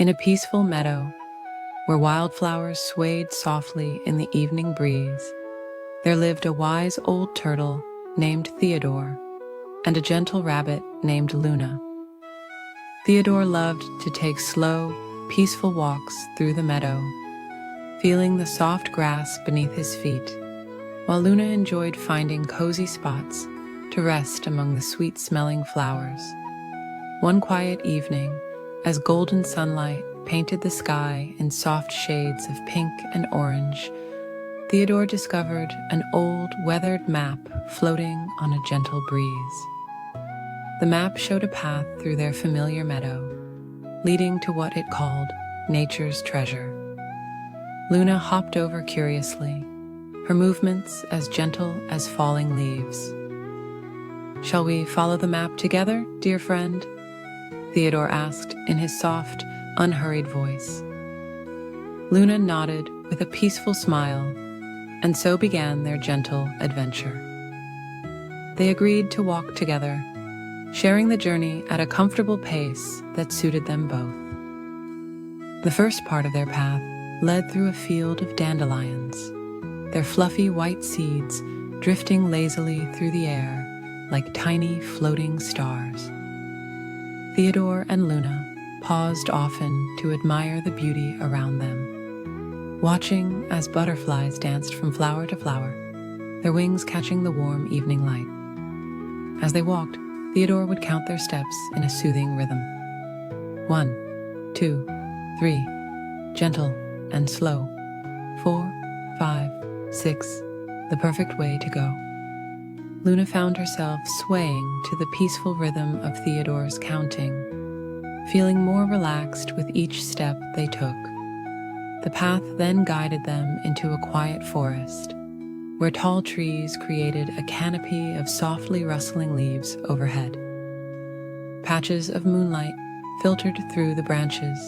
In a peaceful meadow, where wildflowers swayed softly in the evening breeze, there lived a wise old turtle named Theodore and a gentle rabbit named Luna. Theodore loved to take slow, peaceful walks through the meadow, feeling the soft grass beneath his feet, while Luna enjoyed finding cozy spots to rest among the sweet-smelling flowers. One quiet evening, as golden sunlight painted the sky in soft shades of pink and orange, Theodore discovered an old, weathered map floating on a gentle breeze. The map showed a path through their familiar meadow, leading to what it called nature's treasure. Luna hopped over curiously, her movements as gentle as falling leaves. "Shall we follow the map together, dear friend?" Theodore asked in his soft, unhurried voice. Luna nodded with a peaceful smile, and so began their gentle adventure. They agreed to walk together, sharing the journey at a comfortable pace that suited them both. The first part of their path led through a field of dandelions, their fluffy white seeds drifting lazily through the air like tiny floating stars. Theodore and Luna paused often to admire the beauty around them, watching as butterflies danced from flower to flower, their wings catching the warm evening light. As they walked, Theodore would count their steps in a soothing rhythm. 1, 2, 3, gentle and slow. 4, 5, 6, the perfect way to go. Luna found herself swaying to the peaceful rhythm of Theodore's counting, feeling more relaxed with each step they took. The path then guided them into a quiet forest, where tall trees created a canopy of softly rustling leaves overhead. Patches of moonlight filtered through the branches,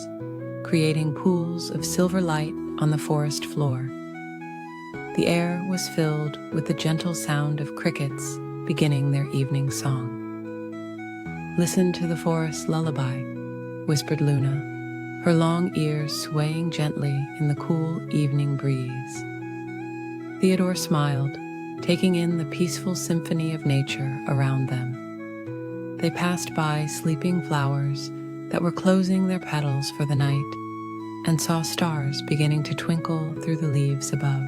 creating pools of silver light on the forest floor. The air was filled with the gentle sound of crickets beginning their evening song. "Listen to the forest lullaby," whispered Luna, her long ears swaying gently in the cool evening breeze. Theodore smiled, taking in the peaceful symphony of nature around them. They passed by sleeping flowers that were closing their petals for the night and saw stars beginning to twinkle through the leaves above.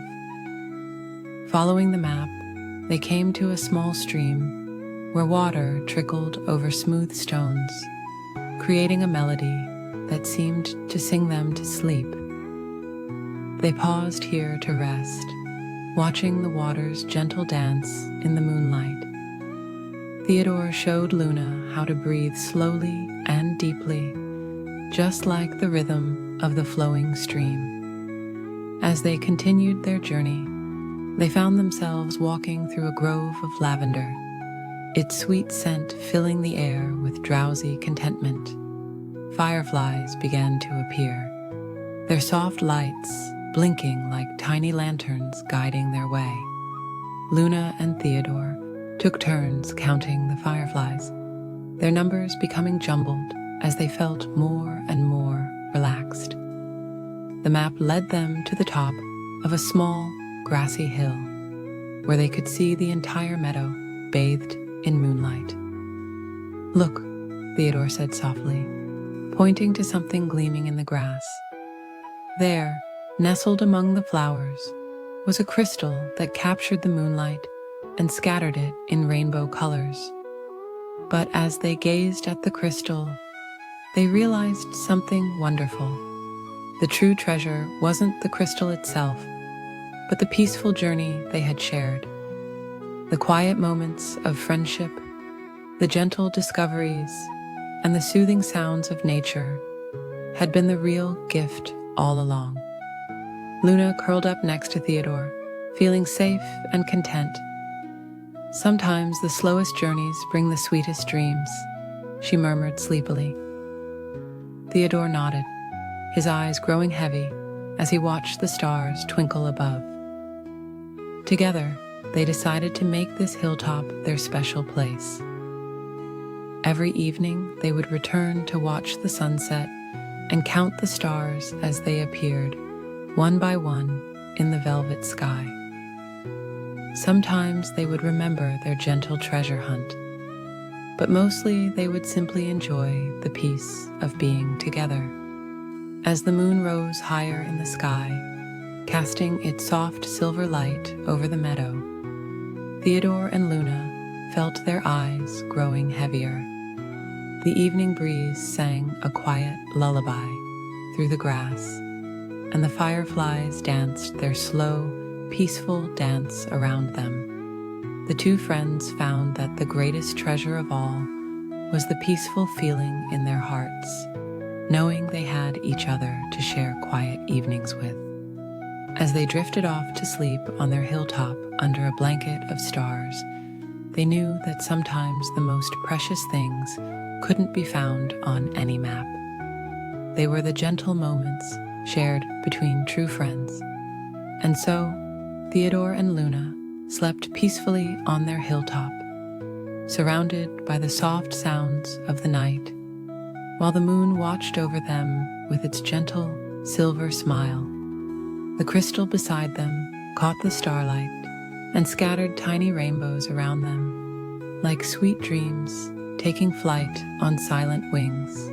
Following the map, they came to a small stream where water trickled over smooth stones, creating a melody that seemed to sing them to sleep. They paused here to rest, watching the water's gentle dance in the moonlight. Theodore showed Luna how to breathe slowly and deeply, just like the rhythm of the flowing stream. As they continued their journey, they found themselves walking through a grove of lavender, its sweet scent filling the air with drowsy contentment. Fireflies began to appear, their soft lights blinking like tiny lanterns guiding their way. Luna and Theodore took turns counting the fireflies, their numbers becoming jumbled as they felt more and more relaxed. The map led them to the top of a small, grassy hill, where they could see the entire meadow bathed in moonlight. "Look," Theodore said softly, pointing to something gleaming in the grass. There, nestled among the flowers, was a crystal that captured the moonlight and scattered it in rainbow colors. But as they gazed at the crystal, they realized something wonderful. The true treasure wasn't the crystal itself, but the peaceful journey they had shared. The quiet moments of friendship, the gentle discoveries, and the soothing sounds of nature had been the real gift all along. Luna curled up next to Theodore, feeling safe and content. "Sometimes the slowest journeys bring the sweetest dreams," she murmured sleepily. Theodore nodded, his eyes growing heavy as he watched the stars twinkle above. Together, they decided to make this hilltop their special place. Every evening, they would return to watch the sunset and count the stars as they appeared, one by one, in the velvet sky. Sometimes they would remember their gentle treasure hunt, but mostly they would simply enjoy the peace of being together. As the moon rose higher in the sky, casting its soft silver light over the meadow, Theodore and Luna felt their eyes growing heavier. The evening breeze sang a quiet lullaby through the grass, and the fireflies danced their slow, peaceful dance around them. The two friends found that the greatest treasure of all was the peaceful feeling in their hearts, knowing they had each other to share quiet evenings with. As they drifted off to sleep on their hilltop under a blanket of stars, they knew that sometimes the most precious things couldn't be found on any map. They were the gentle moments shared between true friends. And so, Theodore and Luna slept peacefully on their hilltop, surrounded by the soft sounds of the night, while the moon watched over them with its gentle silver smile. The crystal beside them caught the starlight and scattered tiny rainbows around them, like sweet dreams taking flight on silent wings.